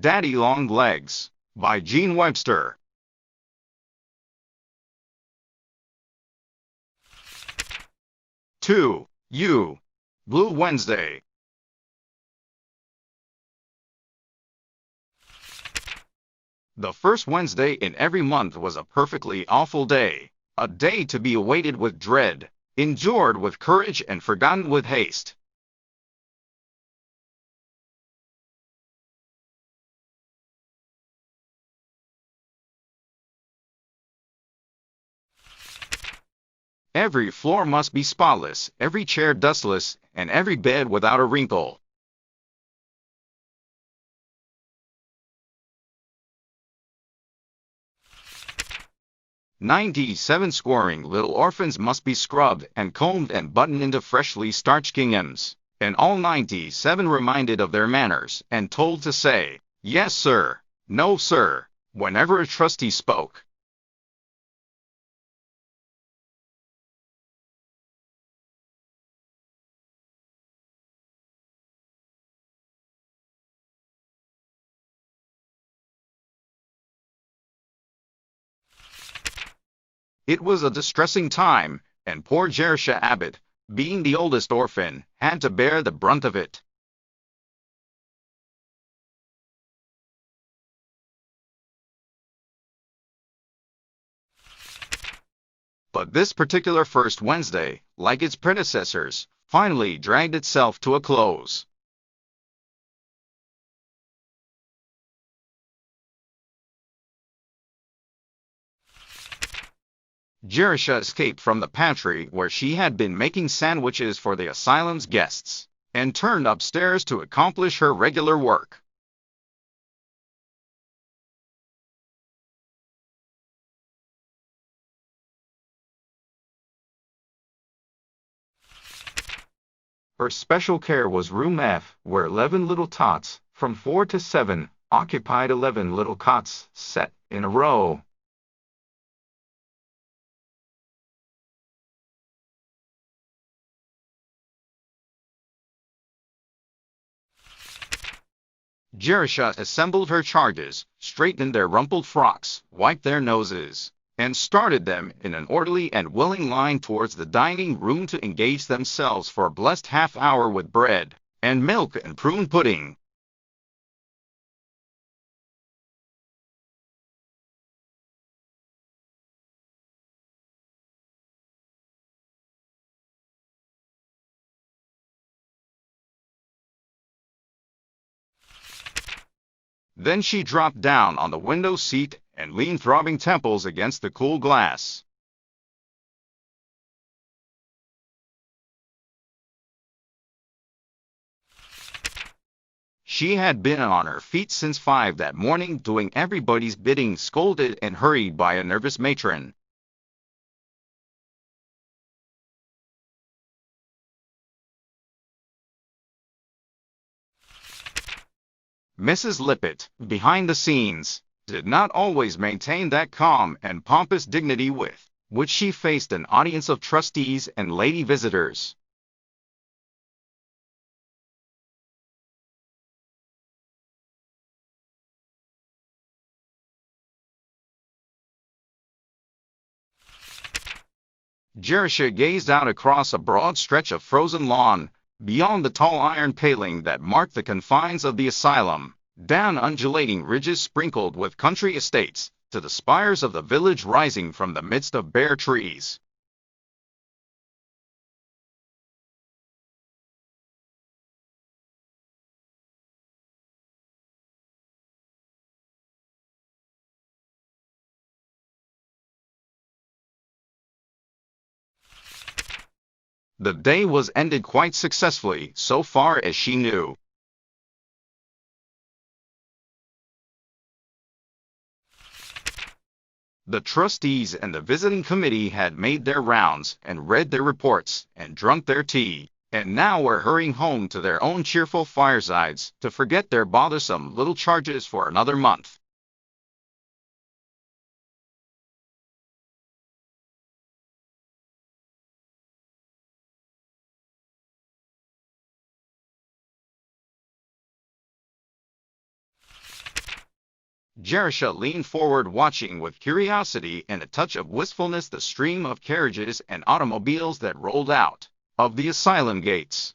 Daddy Long Legs by Gene Webster. 2. Blue Wednesday. The first Wednesday in every month was a perfectly awful day, a day to be awaited with dread, endured with courage and forgotten with haste. Every floor must be spotless, every chair dustless, and every bed without a wrinkle. "97 scoring little orphans must be scrubbed and combed and buttoned into freshly starched ginghams, and all 97 reminded of their manners and told to say, 'Yes, sir,' 'No, sir,' whenever a trustee spoke. It was a distressing time, and poor Jerusha Abbott, being the oldest orphan, had to bear the brunt of it. But this particular first Wednesday, like its predecessors, finally dragged itself to a close. Jerusha escaped from the pantry where she had been making sandwiches for the asylum's guests, and turned upstairs to accomplish her regular work. Her special care was room F, where 11 little tots, from 4 to 7, occupied 11 little cots, set in a row. Jerusha assembled her charges, straightened their rumpled frocks, wiped their noses, and started them in an orderly and willing line towards the dining room to engage themselves for a blessed half-hour with bread, and milk and prune pudding. Then she dropped down on the window seat and leaned throbbing temples against the cool glass. She had been on her feet since 5 that morning, doing everybody's bidding, scolded and hurried by a nervous matron. Mrs. Lippett, behind the scenes, did not always maintain that calm and pompous dignity with which she faced an audience of trustees and lady visitors. Jerusha gazed out across a broad stretch of frozen lawn, beyond the tall iron paling that marked the confines of the asylum, down undulating ridges sprinkled with country estates, to the spires of the village rising from the midst of bare trees. The day was ended quite successfully, so far as she knew. The trustees and the visiting committee had made their rounds, and read their reports, and drunk their tea, and now were hurrying home to their own cheerful firesides to forget their bothersome little charges for another month. Jerusha leaned forward, watching with curiosity and a touch of wistfulness the stream of carriages and automobiles that rolled out of the asylum gates.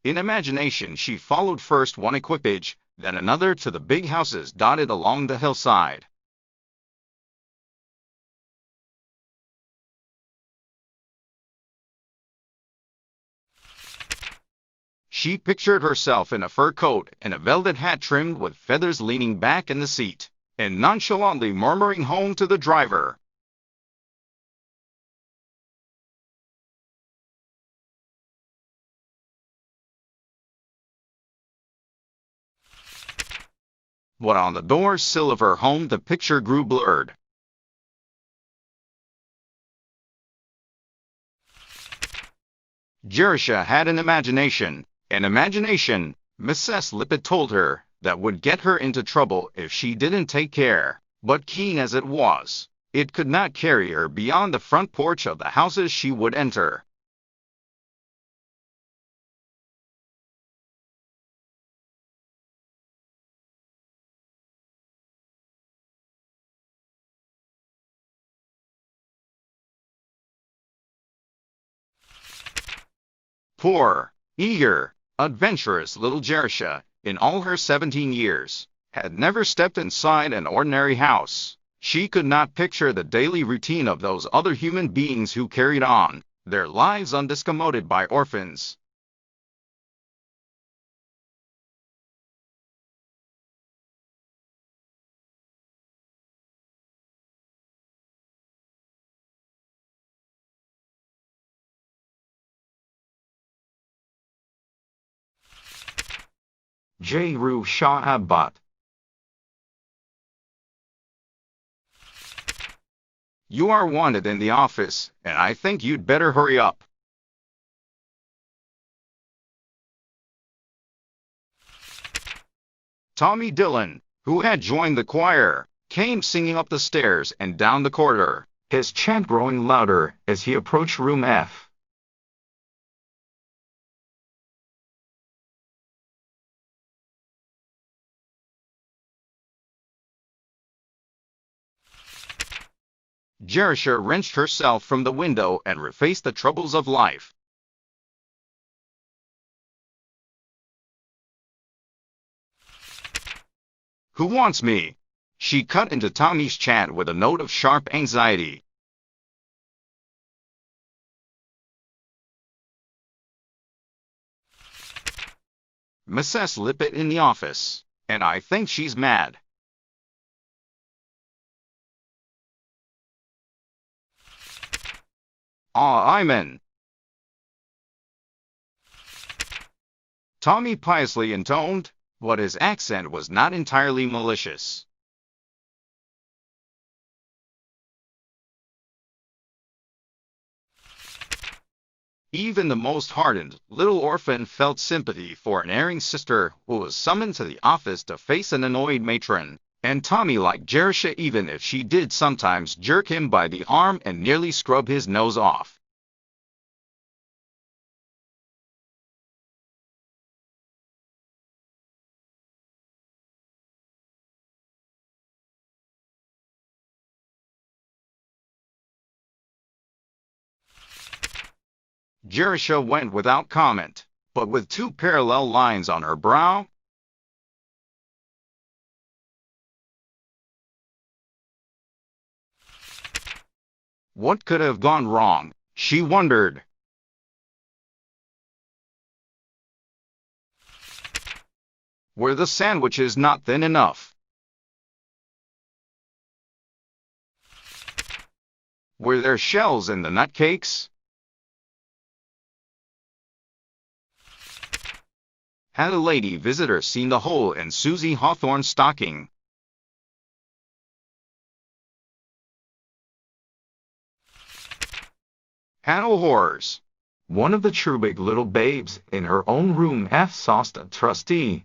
In imagination, she followed first one equipage, then another to the big houses dotted along the hillside. She pictured herself in a fur coat and a velvet hat trimmed with feathers, leaning back in the seat and nonchalantly murmuring home to the driver. But on the door sill of her home the picture grew blurred. Jerusha had an imagination, Mrs. Lippett told her, that would get her into trouble if she didn't take care. But keen as it was, it could not carry her beyond the front porch of the houses she would enter. Poor, eager, adventurous little Jerusha, in all her 17 years, had never stepped inside an ordinary house. She could not picture the daily routine of those other human beings who carried on their lives undiscommoded by orphans. Jairu Shah Abbat. You are wanted in the office, and I think you'd better hurry up. Tommy Dillon, who had joined the choir, came singing up the stairs and down the corridor, his chant growing louder as he approached room F. Jerusha wrenched herself from the window and refaced the troubles of life. Who wants me? She cut into Tommy's chant with a note of sharp anxiety. Mrs. Lippett in the office, and I think she's mad. I'm in. Tommy piously intoned, but his accent was not entirely malicious. Even the most hardened little orphan felt sympathy for an erring sister who was summoned to the office to face an annoyed matron, and Tommy liked Jerusha even if she did sometimes jerk him by the arm and nearly scrub his nose off. Jerusha went without comment, but with two parallel lines on her brow. What could have gone wrong, she wondered. Were the sandwiches not thin enough? Were there shells in the nutcakes? Had a lady visitor seen the hole in Susie Hawthorne's stocking? Hannah horrors. One of the Trubig little babes in her own room F sauced a trustee.